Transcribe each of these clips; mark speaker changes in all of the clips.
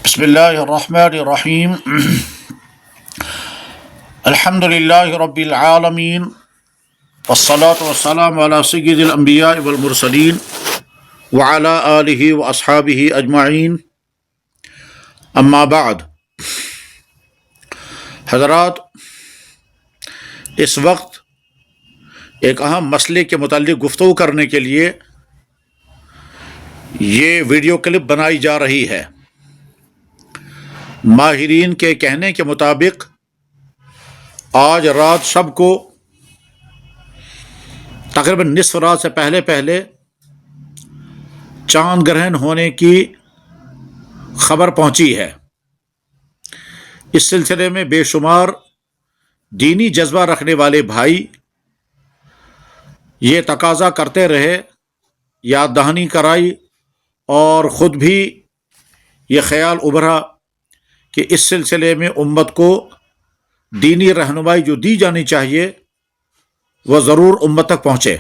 Speaker 1: بسم اللہ الرحمن الرحیم الحمد للہ رب العالمین والصلاة والسلام علی سید الانبیاء والمرسلین وعلی آلہ واصحابہ اجمعین اما بعد۔ حضرات، اس وقت ایک اہم مسئلے کے متعلق گفتگو کرنے کے لیے یہ ویڈیو کلپ بنائی جا رہی ہے۔ ماہرین کے کہنے کے مطابق آج رات شب کو تقریباً نصف رات سے پہلے چاند گرہن ہونے کی خبر پہنچی ہے۔ اس سلسلے میں بے شمار دینی جذبہ رکھنے والے بھائی یہ تقاضا کرتے رہے، یاد دہانی کرائی، اور خود بھی یہ خیال ابھرا کہ اس سلسلے میں امت کو دینی رہنمائی جو دی جانی چاہیے وہ ضرور امت تک پہنچے۔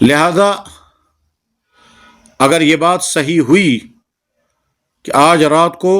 Speaker 1: لہذا اگر یہ بات صحیح ہوئی کہ آج رات کو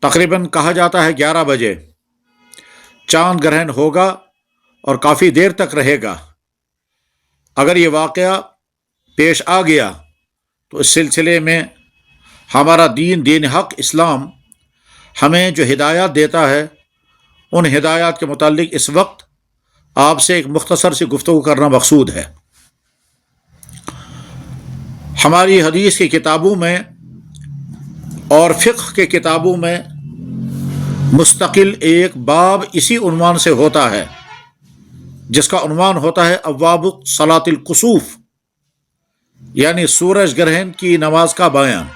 Speaker 1: تقریباً کہا جاتا ہے 11 بجے چاند گرہن ہوگا اور کافی دیر تک رہے گا، اگر یہ واقعہ پیش آ گیا تو اس سلسلے میں ہمارا دین حق اسلام ہمیں جو ہدایات دیتا ہے ان ہدایات کے متعلق اس وقت آپ سے ایک مختصر سی گفتگو کرنا مقصود ہے۔ ہماری حدیث کی کتابوں میں اور فقہ کے کتابوں میں مستقل ایک باب اسی عنوان سے ہوتا ہے، جس کا عنوان ہوتا ہے ابواب صلاۃ الکسوف، یعنی سورج گرہن کی نماز کا بیان۔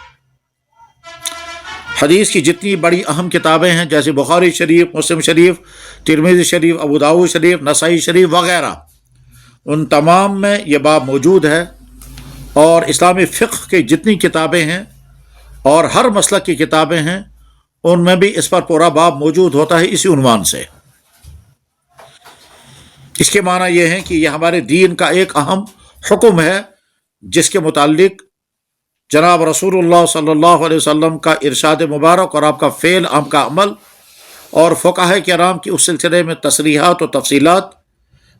Speaker 1: حدیث کی جتنی بڑی اہم کتابیں ہیں جیسے بخاری شریف، مسلم شریف، ترمذی شریف، ابو داؤد شریف، نسائی شریف وغیرہ، ان تمام میں یہ باب موجود ہے، اور اسلامی فقہ کی جتنی کتابیں ہیں اور ہر مسلک کی کتابیں ہیں ان میں بھی اس پر پورا باب موجود ہوتا ہے اسی عنوان سے۔ اس کے معنی یہ ہے کہ یہ ہمارے دین کا ایک اہم حکم ہے جس کے متعلق جناب رسول اللہ صلی اللہ علیہ وسلم کا ارشاد مبارک اور آپ کا فعل، آپ کا عمل، اور فقہاء کرام کی اس سلسلے میں تصریحات و تفصیلات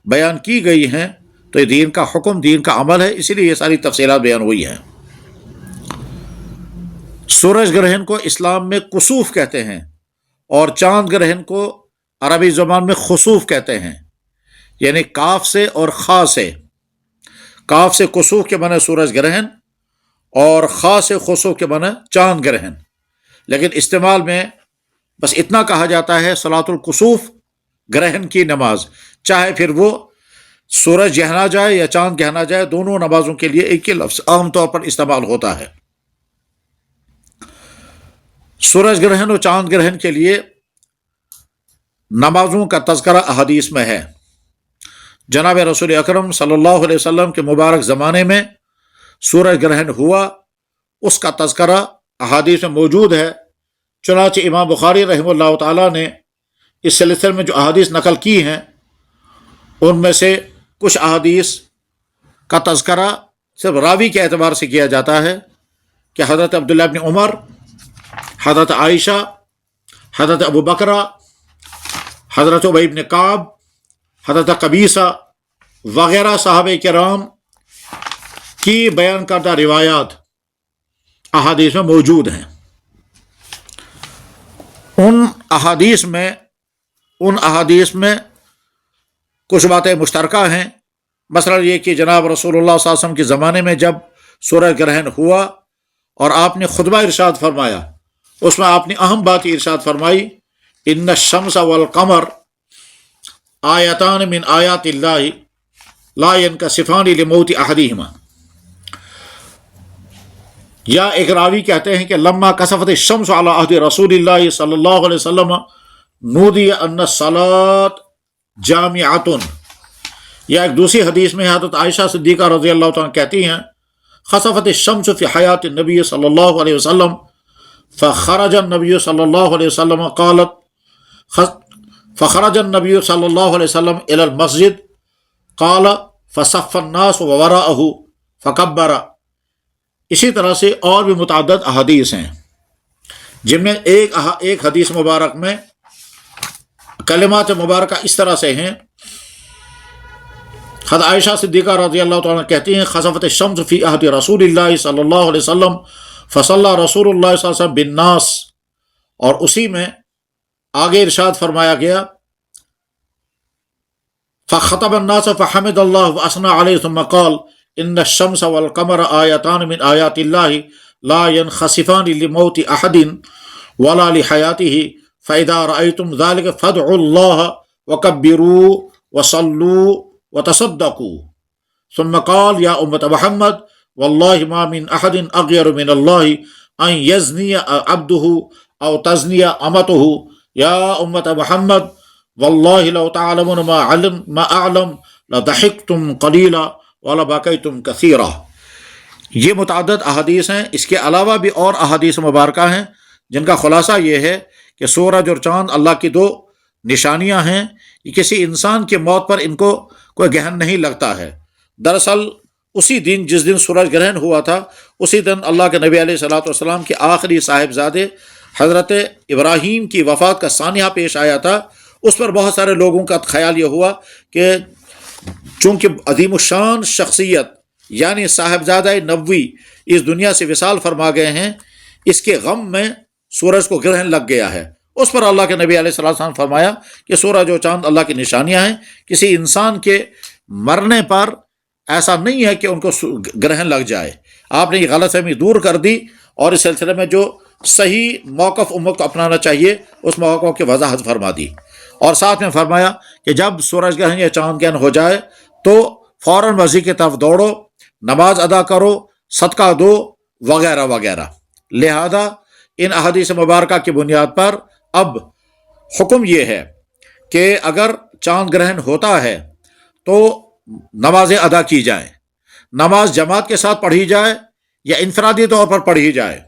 Speaker 1: بیان کی گئی ہیں۔ تو یہ دین کا حکم، دین کا عمل ہے، اسی لیے یہ ساری تفصیلات بیان ہوئی ہیں۔ سورج گرہن کو اسلام میں کسوف کہتے ہیں اور چاند گرہن کو عربی زبان میں خسوف کہتے ہیں، یعنی کاف سے اور خا سے۔ کاف سے کسوف کے معنی سورج گرہن اور خا سے خسوف کے معنی چاند گرہن، لیکن استعمال میں بس اتنا کہا جاتا ہے صلاۃ الکسوف، گرہن کی نماز، چاہے پھر وہ سورج گہنا جائے یا چاند گہنا جائے، دونوں نمازوں کے لیے ایک ہی لفظ عام طور پر استعمال ہوتا ہے۔ سورج گرہن اور چاند گرہن کے لیے نمازوں کا تذکرہ احادیث میں ہے۔ جناب رسول اکرم صلی اللہ علیہ وسلم کے مبارک زمانے میں سورج گرہن ہوا، اس کا تذکرہ احادیث میں موجود ہے۔ چنانچہ امام بخاری رحمہ اللہ تعالیٰ نے اس سلسلے میں جو احادیث نقل کی ہیں ان میں سے کچھ احادیث کا تذکرہ صرف راوی کے اعتبار سے کیا جاتا ہے کہ حضرت عبداللہ بن عمر، حضرت عائشہ، حضرت ابو بکرہ، حضرت ابی بن کعب، حضرت قبیصہ وغیرہ صحابہ کرام کی بیان کردہ روایات احادیث میں موجود ہیں۔ ان احادیث میں کچھ باتیں مشترکہ ہیں، مثلا یہ کہ جناب رسول اللہ صلی اللہ علیہ وسلم کے زمانے میں جب سورج گرہن ہوا اور آپ نے خطبہ ارشاد فرمایا، اس میں آپ نے اہم بات ارشاد فرمائی، ان الشمس والقمر آیتان من آیات اللہ لا ینکسفان لموت احدہما۔ یا ایک راوی کہتے ہیں کہ لما کسفت الشمس علی عہد رسول اللہ صلی اللہ علیہ وسلم نودی ان الصلاۃ جامعۃ۔ یا ایک دوسری حدیث میں حضرت عائشہ صدیقہ رضی اللہ تعالیٰ کہتی ہیں خسفت الشمس فی حیات النبی صلی اللہ علیہ وسلم فخرج النبی صلی اللہ علیہ وسلم فخرج النبی صلی اللہ علیہ وسلم الی المسجد قال فصف الناس ووراءه فکبر اسی طرح سے اور بھی متعدد احادیث ہیں، جن میں ایک حدیث مبارک میں کلمات مبارکہ اس طرح سے ہیں۔ حضرت عائشہ صدیقہ رضی اللہ تعالیٰ کہتی ہیں خسفت الشمس فی عہد رسول اللہ صلی اللہ علیہ وسلم فصلی رسول اللہ صلی اللہ علیہ وسلم بالناس، اور اسی میں آگے ارشاد فرمایا گیا فخطب الناس فحمد اللہ واثنى علیہ ثم قال ان الشمس والقمر آیتان من آیات اللہ لا ينخسفان لموت احد ولا لحیاته فاذا رأيتم ذلك فادعوا الله وكبروا وصلوا وتصدقوا ثم قال يا أمة محمد والله ما من أحد أغير من الله أن يزني عبده أو تزني أمته يا أمة محمد والله لو تعلمون ما أعلم لضحكتم قليلا ولبكيتم كثيرا۔ یہ متعدد احادیث ہیں، اس کے علاوہ بھی اور احادیث مبارکہ ہیں جن کا خلاصہ یہ ہے کہ سورج اور چاند اللہ کی دو نشانیاں ہیں، یہ کسی انسان کی موت پر ان کو کوئی گہن نہیں لگتا ہے۔ دراصل اسی دن جس دن سورج گرہن ہوا تھا، اسی دن اللہ کے نبی علیہ الصلوۃ والسلام کے آخری صاحبزادے حضرت ابراہیم کی وفات کا سانحہ پیش آیا تھا۔ اس پر بہت سارے لوگوں کا خیال یہ ہوا کہ چونکہ عظیم الشان شخصیت یعنی صاحبزادہ نبوی اس دنیا سے وصال فرما گئے ہیں، اس کے غم میں سورج کو گرہن لگ گیا ہے۔ اس پر اللہ کے نبی علیہ السلام نے فرمایا کہ سورج و چاند اللہ کی نشانیاں ہیں، کسی انسان کے مرنے پر ایسا نہیں ہے کہ ان کو گرہن لگ جائے۔ آپ نے یہ غلط فہمی دور کر دی، اور اس سلسلے میں جو صحیح موقف امت کو اپنانا چاہیے اس موقف کی وضاحت فرما دی، اور ساتھ میں فرمایا کہ جب سورج گرہن یا چاند گرہن ہو جائے تو فوراً مسجد کی طرف دوڑو، نماز ادا کرو، صدقہ دو وغیرہ وغیرہ۔ لہذا ان احادیث مبارکہ کی بنیاد پر اب حکم یہ ہے کہ اگر چاند گرہن ہوتا ہے تو نمازیں ادا کی جائیں، نماز جماعت کے ساتھ پڑھی جائے یا انفرادی طور پر پڑھی جائے۔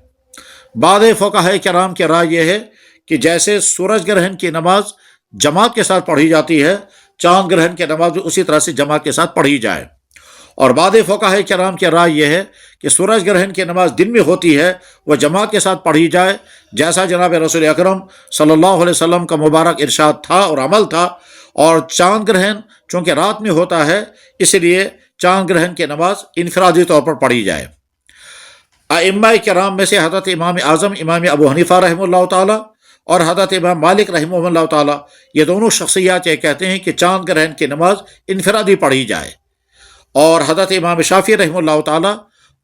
Speaker 1: بعض فقہاء کرام کی رائے یہ ہے کہ جیسے سورج گرہن کی نماز جماعت کے ساتھ پڑھی جاتی ہے، چاند گرہن کی نماز بھی اسی طرح سے جماعت کے ساتھ پڑھی جائے۔ اور بعض فقہاء کرام کی رائے یہ ہے کہ سورج گرہن کی نماز دن میں ہوتی ہے، وہ جماعت کے ساتھ پڑھی جائے، جیسا جناب رسول اکرم صلی اللہ علیہ وسلم کا مبارک ارشاد تھا اور عمل تھا۔ اور چاند گرہن چونکہ رات میں ہوتا ہے، اس لیے چاند گرہن کی نماز انفرادی طور پر پڑھی جائے۔ ائمہ کرام میں سے حضرت امام اعظم امام ابو حنیفہ رحمہ اللہ تعالیٰ اور حضرت امام مالک رحمہ اللہ تعالیٰ، یہ دونوں شخصیات یہ کہتے ہیں کہ چاند گرہن کی نماز انفرادی پڑھی جائے، اور حضرت امام شافعی رحمہ اللہ تعالیٰ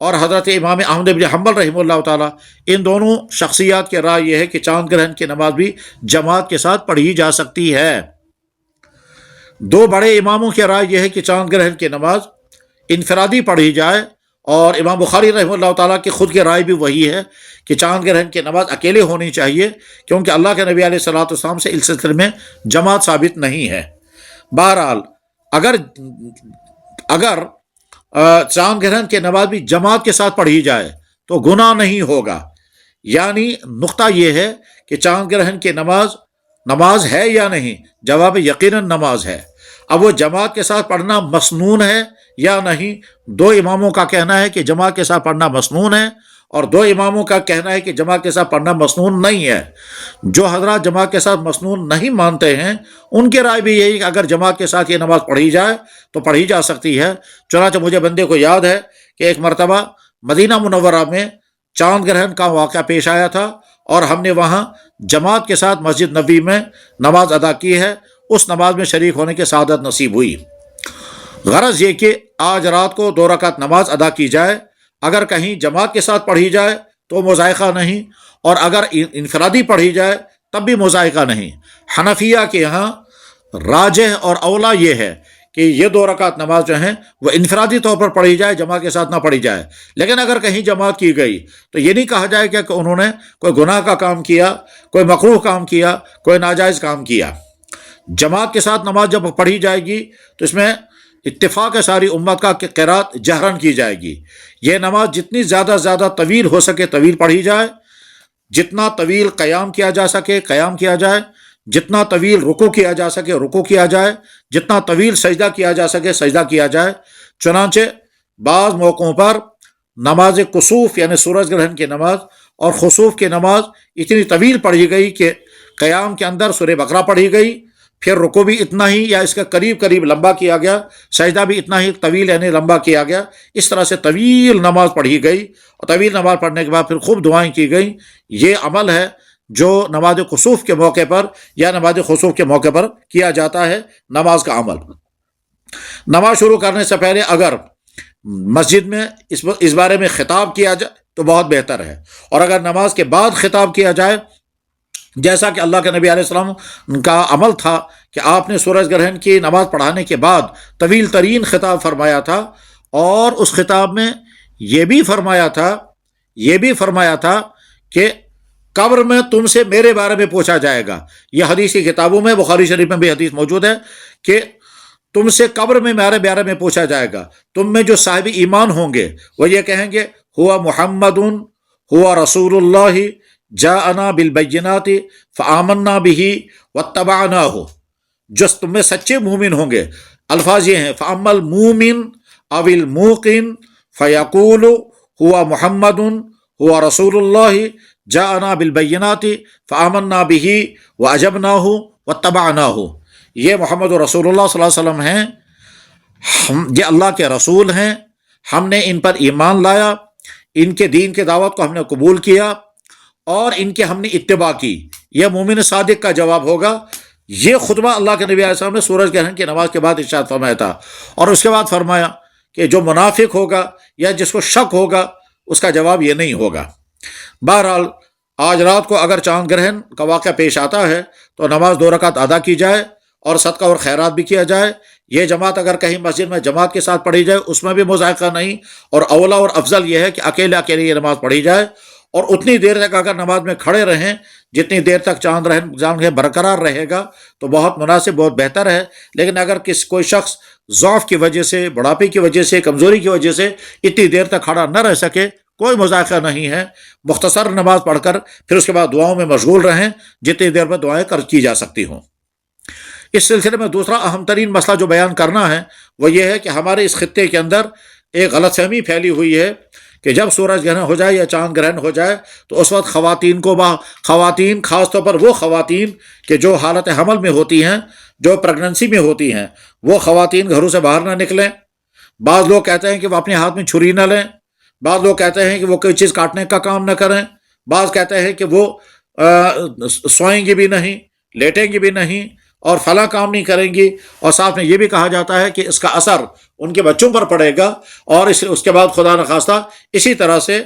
Speaker 1: اور حضرت امام احمد بن حنبل رحمہ اللہ تعالیٰ، ان دونوں شخصیات کی رائے یہ ہے کہ چاند گرہن کی نماز بھی جماعت کے ساتھ پڑھی جا سکتی ہے۔ دو بڑے اماموں کی رائے یہ ہے کہ چاند گرہن کی نماز انفرادی پڑھی جائے، اور امام بخاری رحمہ اللہ تعالیٰ کی خود کی رائے بھی وہی ہے کہ چاند گرہن کی نماز اکیلے ہونی چاہیے، کیونکہ اللہ کے نبی علیہ الصلوۃ والسلام سے اس سلسلے میں جماعت ثابت نہیں ہے۔ بہرحال اگر چاند گرہن کی نماز بھی جماعت کے ساتھ پڑھی جائے تو گناہ نہیں ہوگا۔ یعنی نقطہ یہ ہے کہ چاند گرہن کی نماز ہے یا نہیں؟ جواب یقیناً نماز ہے۔ اب وہ جماعت کے ساتھ پڑھنا مسنون ہے یا نہیں؟ دو اماموں کا کہنا ہے کہ جماعت کے ساتھ پڑھنا مسنون ہے، اور دو اماموں کا کہنا ہے کہ جماعت کے ساتھ پڑھنا مسنون نہیں ہے۔ جو حضرات جماعت کے ساتھ مسنون نہیں مانتے ہیں، ان کی رائے بھی یہی کہ اگر جماعت کے ساتھ یہ نماز پڑھی جائے تو پڑھی جا سکتی ہے۔ چنانچہ مجھے بندے کو یاد ہے کہ ایک مرتبہ مدینہ منورہ میں چاند گرہن کا واقعہ پیش آیا تھا، اور ہم نے وہاں جماعت کے ساتھ مسجد نبوی میں نماز ادا کی ہے۔ اس نماز میں شریک ہونے کی سعادت نصیب ہوئی۔ غرض یہ کہ آج رات کو 2 رکعت نماز ادا کی جائے، اگر کہیں جماعت کے ساتھ پڑھی جائے تو مذائقہ نہیں، اور اگر انفرادی پڑھی جائے تب بھی مذائقہ نہیں۔ حنفیہ کے یہاں راجح اور اولا یہ ہے کہ یہ 2 رکعت نماز جو ہیں وہ انفرادی طور پر پڑھی جائے، جماعت کے ساتھ نہ پڑھی جائے۔ لیکن اگر کہیں جماعت کی گئی تو یہ نہیں کہا جائے کہ انہوں نے کوئی گناہ کا کام کیا، کوئی مکروہ کام کیا، کوئی ناجائز کام کیا۔ جماعت کے ساتھ نماز جب پڑھی جائے گی تو اس میں اتفاق ہے ساری امت کا کہ قرات جہرن کی جائے گی۔ یہ نماز جتنی زیادہ طویل ہو سکے طویل پڑھی جائے، جتنا طویل قیام کیا جا سکے قیام کیا جائے، جتنا طویل رکوع کیا جا سکے رکوع کیا جائے، جتنا طویل سجدہ کیا جا سکے سجدہ کیا جائے۔ چنانچہ بعض موقعوں پر نماز کسوف یعنی سورج گرہن کی نماز اور خسوف کی نماز اتنی طویل پڑھی گئی کہ قیام کے اندر سورہ بقرہ پڑھی گئی، پھر رکوع بھی اتنا ہی یا اس کا قریب قریب لمبا کیا گیا، سجدہ بھی اتنا ہی طویل یعنی لمبا کیا گیا، اس طرح سے طویل نماز پڑھی گئی، اور طویل نماز پڑھنے کے بعد پھر خوب دعائیں کی گئیں۔ یہ عمل ہے جو نماز کسوف کے موقع پر یا نماز خسوف کے موقع پر کیا جاتا ہے، نماز کا عمل۔ نماز شروع کرنے سے پہلے اگر مسجد میں اس بارے میں خطاب کیا جائے تو بہت بہتر ہے، اور اگر نماز کے بعد خطاب کیا جائے، جیسا کہ اللہ کے نبی علیہ السلام کا عمل تھا کہ آپ نے سورج گرہن کی نماز پڑھانے کے بعد طویل ترین خطاب فرمایا تھا، اور اس خطاب میں یہ بھی فرمایا تھا کہ قبر میں تم سے میرے بارے میں پوچھا جائے گا۔ یہ حدیث کی کتابوں میں، بخاری شریف میں بھی حدیث موجود ہے کہ تم سے قبر میں میرے بارے میں پوچھا جائے گا۔ تم میں جو صاحب ایمان ہوں گے وہ یہ کہیں گے ہوا محمد ہوا رسول اللہ جاءنا بالبینات فآمنا به واتبعناہ۔ جو تم میں سچے مومن ہوں گے، الفاظ یہ ہیں فاما المومن او الموقن فیقول ہوا محمد ہوا رسول اللہ جاءنا بالبینات فآمنا به واجبناہ واتبعناہ۔ یہ محمد رسول اللہ صلی اللہ علیہ وسلم ہیں، یہ اللہ کے رسول ہیں، ہم نے ان پر ایمان لایا، ان کے دین کے دعوت کو ہم نے قبول کیا اور ان کے ہم نے اتباع کی۔ یہ مومن صادق کا جواب ہوگا۔ یہ خطبہ اللہ کے نبی علیہ السلام نے سورج گرہن کی نماز کے بعد ارشاد فرمایا تھا، اور اس کے بعد فرمایا کہ جو منافق ہوگا یا جس کو شک ہوگا اس کا جواب یہ نہیں ہوگا۔ بہرحال آج رات کو اگر چاند گرہن کا واقعہ پیش آتا ہے تو نماز 2 رکعت ادا کی جائے اور صدقہ اور خیرات بھی کیا جائے۔ یہ جماعت اگر کہیں مسجد میں جماعت کے ساتھ پڑھی جائے اس میں بھی مذائقہ نہیں، اور اولا اور افضل یہ ہے کہ اکیلے یہ نماز پڑھی جائے، اور اتنی دیر تک اگر نماز میں کھڑے رہیں جتنی دیر تک چاند گرہن برقرار رہے گا تو بہت مناسب، بہت بہتر ہے۔ لیکن اگر کوئی شخص ضعف کی وجہ سے، بڑھاپے کی وجہ سے، کمزوری کی وجہ سے اتنی دیر تک کھڑا نہ رہ سکے، کوئی مذائقہ نہیں ہے، مختصر نماز پڑھ کر پھر اس کے بعد دعاؤں میں مشغول رہیں جتنی دیر میں دعائیں کی جا سکتی ہوں۔ اس سلسلے میں دوسرا اہم ترین مسئلہ جو بیان کرنا ہے وہ یہ ہے کہ ہمارے اس خطے کے اندر ایک غلط فہمی پھیلی ہوئی ہے کہ جب سورج گرہن ہو جائے یا چاند گرہن ہو جائے تو اس وقت خواتین خاص طور پر وہ خواتین کہ جو حالت حمل میں ہوتی ہیں، جو پریگننسی میں ہوتی ہیں، وہ خواتین گھروں سے باہر نہ نکلیں۔ بعض لوگ کہتے ہیں کہ وہ اپنے ہاتھ میں چھری نہ لیں، بعض لوگ کہتے ہیں کہ وہ کوئی چیز کاٹنے کا کام نہ کریں، بعض کہتے ہیں کہ وہ سوئیں گی بھی نہیں، لیٹیں گی بھی نہیں، اور فلاں کام نہیں کریں گی، اور ساتھ میں یہ بھی کہا جاتا ہے کہ اس کا اثر ان کے بچوں پر پڑے گا، اور اس کے بعد خدا نخواستہ اسی طرح سے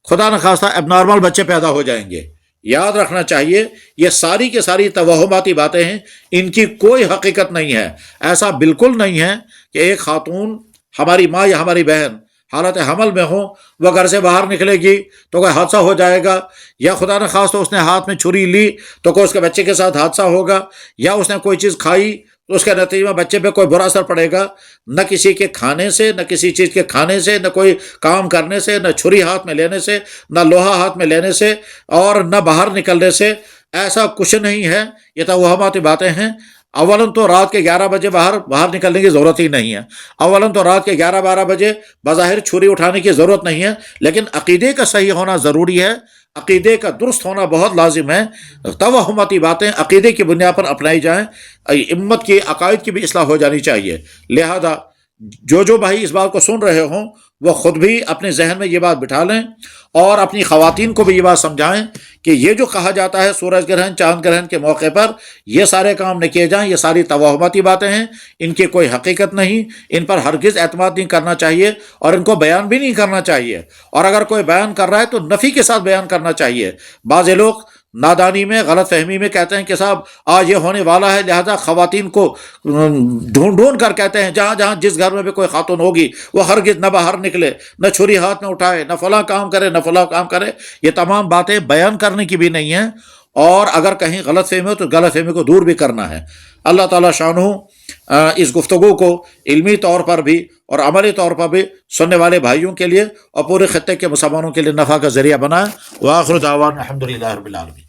Speaker 1: خدا نخواستہ اب نارمل بچے پیدا ہو جائیں گے۔ یاد رکھنا چاہیے یہ ساری کی ساری توہماتی باتیں ہیں، ان کی کوئی حقیقت نہیں ہے۔ ایسا بالکل نہیں ہے کہ ایک خاتون، ہماری ماں یا ہماری بہن حالت حمل میں ہو، وہ گھر سے باہر نکلے گی تو کوئی حادثہ ہو جائے گا، یا خدا نخواستہ اس نے ہاتھ میں چھری لی تو کوئی اس کے بچے کے ساتھ حادثہ ہوگا، یا اس نے کوئی چیز کھائی تو اس کے نتیجے میں بچے پہ کوئی برا اثر پڑے گا۔ نہ کسی کے کھانے سے، نہ کسی چیز کے کھانے سے، نہ کوئی کام کرنے سے، نہ چھری ہاتھ میں لینے سے، نہ لوہا ہاتھ میں لینے سے، اور نہ باہر نکلنے سے، ایسا کچھ نہیں ہے۔ یہ توہماتی باتیں ہیں۔ اولاً تو رات کے 11 بجے باہر نکلنے کی ضرورت ہی نہیں ہے، اولاً تو رات کے 11-12 بجے بظاہر چھری اٹھانے کی ضرورت نہیں ہے، لیکن عقیدے کا صحیح ہونا ضروری ہے، عقیدے کا درست ہونا بہت لازم ہے۔ توہماتی باتیں عقیدے کی بنیاد پر اپنائی جائیں، امت کی عقائد کی بھی اصلاح ہو جانی چاہیے۔ لہذا جو بھائی اس بات کو سن رہے ہوں وہ خود بھی اپنے ذہن میں یہ بات بٹھا لیں، اور اپنی خواتین کو بھی یہ بات سمجھائیں کہ یہ جو کہا جاتا ہے سورج گرہن، چاند گرہن کے موقع پر یہ سارے کام نہ کیے جائیں، یہ ساری توہماتی باتیں ہیں، ان کی کوئی حقیقت نہیں، ان پر ہرگز اعتماد نہیں کرنا چاہیے، اور ان کو بیان بھی نہیں کرنا چاہیے، اور اگر کوئی بیان کر رہا ہے تو نفی کے ساتھ بیان کرنا چاہیے۔ بعض لوگ نادانی میں، غلط فہمی میں کہتے ہیں کہ صاحب آج یہ ہونے والا ہے، لہذا خواتین کو ڈھونڈ کر کہتے ہیں جہاں جس گھر میں بھی کوئی خاتون ہوگی وہ ہرگز نہ باہر نکلے، نہ چھری ہاتھ میں اٹھائے، نہ فلاں کام کرے، نہ فلاں کام کرے۔ یہ تمام باتیں بیان کرنے کی بھی نہیں ہیں، اور اگر کہیں غلط فہمی ہو تو غلط فہمی کو دور بھی کرنا ہے۔ اللہ تعالیٰ شانہ اس گفتگو کو علمی طور پر بھی اور عملی طور پر بھی سننے والے بھائیوں کے لیے اور پورے خطے کے مسلمانوں کے لیے نفع کا ذریعہ بنائے۔ وآخر دعوانا الحمدللہ رب العالمین۔